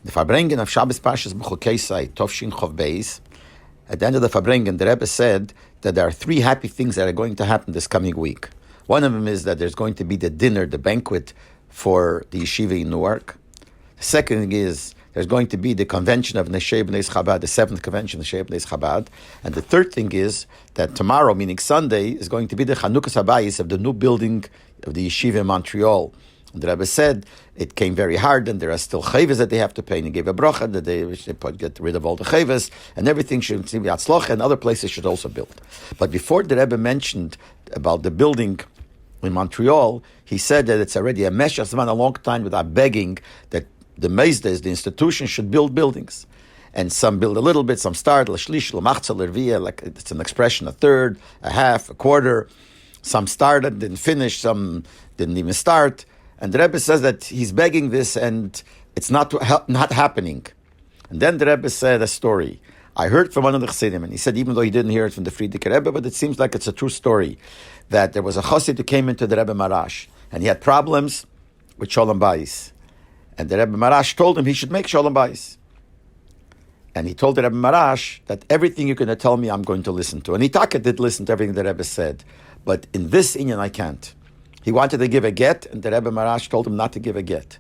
The Farbrengen of Shabbos Pashas B'Chokesai, Tovshin Chov Beis, at the end of the Farbrengen, the Rebbe said that there are 3 happy things that are going to happen this coming week. One of them is that there's going to be the dinner, the banquet for the yeshiva in Newark. The second thing is there's going to be the convention of Neshei B'nai Chabad, the 7th convention of Neshei B'nai Chabad. And the third thing is that tomorrow, meaning Sunday, is going to be the Chanukas Habayis of the new building of the yeshiva in Montreal. And the Rebbe said it came very hard, and there are still chayvas that they have to pay. And he gave a bracha that they get rid of all the chayvas, and everything should be atzloch, and other places should also build. But before the Rebbe mentioned about the building in Montreal, he said that it's already a meshach zman, a long time without begging that the meizdes, the institution, should build buildings. And some build a little bit, some start, l'shlish, l'machza, l'rviyah, like it's an expression, a third, a half, a quarter. Some started, didn't finish, some didn't even start. And the Rebbe says that he's begging this and it's not happening. And then the Rebbe said a story. I heard from one of the Chassidim, and he said, even though he didn't hear it from the Frierdiker Rebbe, but it seems like it's a true story, that there was a Chassid who came into the Rebbe Maharash, and he had problems with Shalom Bayis. And the Rebbe Maharash told him he should make Shalom Bayis. And he told the Rebbe Maharash that everything you're going to tell me, I'm going to listen to. And Itaka did listen to everything the Rebbe said. But in this inyan, I can't. He wanted to give a get, and the Rebbe Maharash told him not to give a get.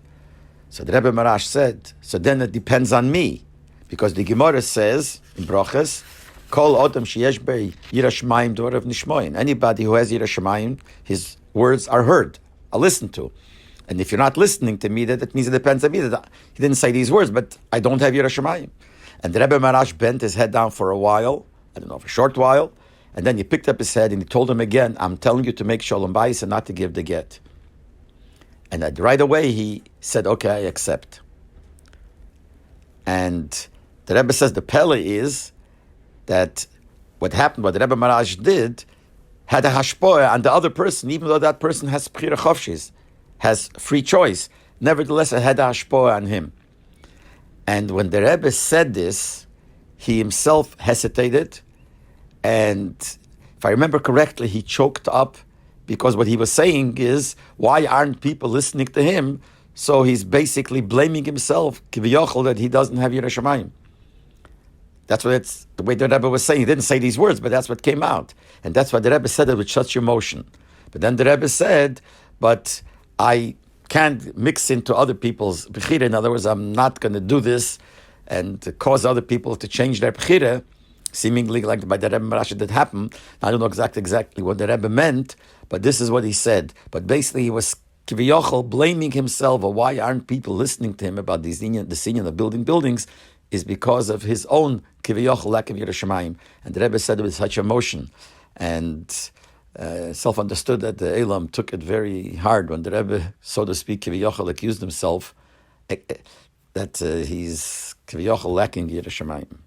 So the Rebbe Maharash said, so then it depends on me. Because the Gemara says, in Brachas, Kol Odom Sheyesh Bei Yiras Shamayim Dvarav Nishmoyin. Anybody who has Yiras Shamayim, his words are heard, are listened to. And if you're not listening to me, that means it depends on me. That he didn't say these words, but I don't have Yiras Shamayim. And the Rebbe Maharash bent his head down for a while, I don't know, for a short while, and then he picked up his head and he told him again, I'm telling you to make Shalom Bayis and not to give the get. And right away he said, okay, I accept. And the Rebbe says the Pele is that what happened, what the Rebbe Maharash did, had a hashpoah on the other person, even though that person has bchira chofshis, has free choice. Nevertheless, it had a hashpoah on him. And when the Rebbe said this, he himself hesitated, and if I remember correctly, he choked up, because what he was saying is, why aren't people listening to him? So he's basically blaming himself, kiviyachol, that he doesn't have Yiras Shamayim. That's what it's the way the Rebbe was saying. He didn't say these words, but that's what came out. And that's why the Rebbe said it with such emotion. But then the Rebbe said, but I can't mix into other people's bechira. In other words, I'm not going to do this and cause other people to change their bechira, seemingly like by the Rebbe Maharash it did happen. I don't know exactly what the Rebbe meant, but this is what he said. But basically he was kiviyachol blaming himself, or why aren't people listening to him about the senior of building buildings, is because of his own kiviyachol lack of Yiras Shamayim. And the Rebbe said it with such emotion, and self-understood that the Elam took it very hard when the Rebbe, so to speak, kiviyachol accused himself that he's kiviyachol lacking Yiras Shamayim.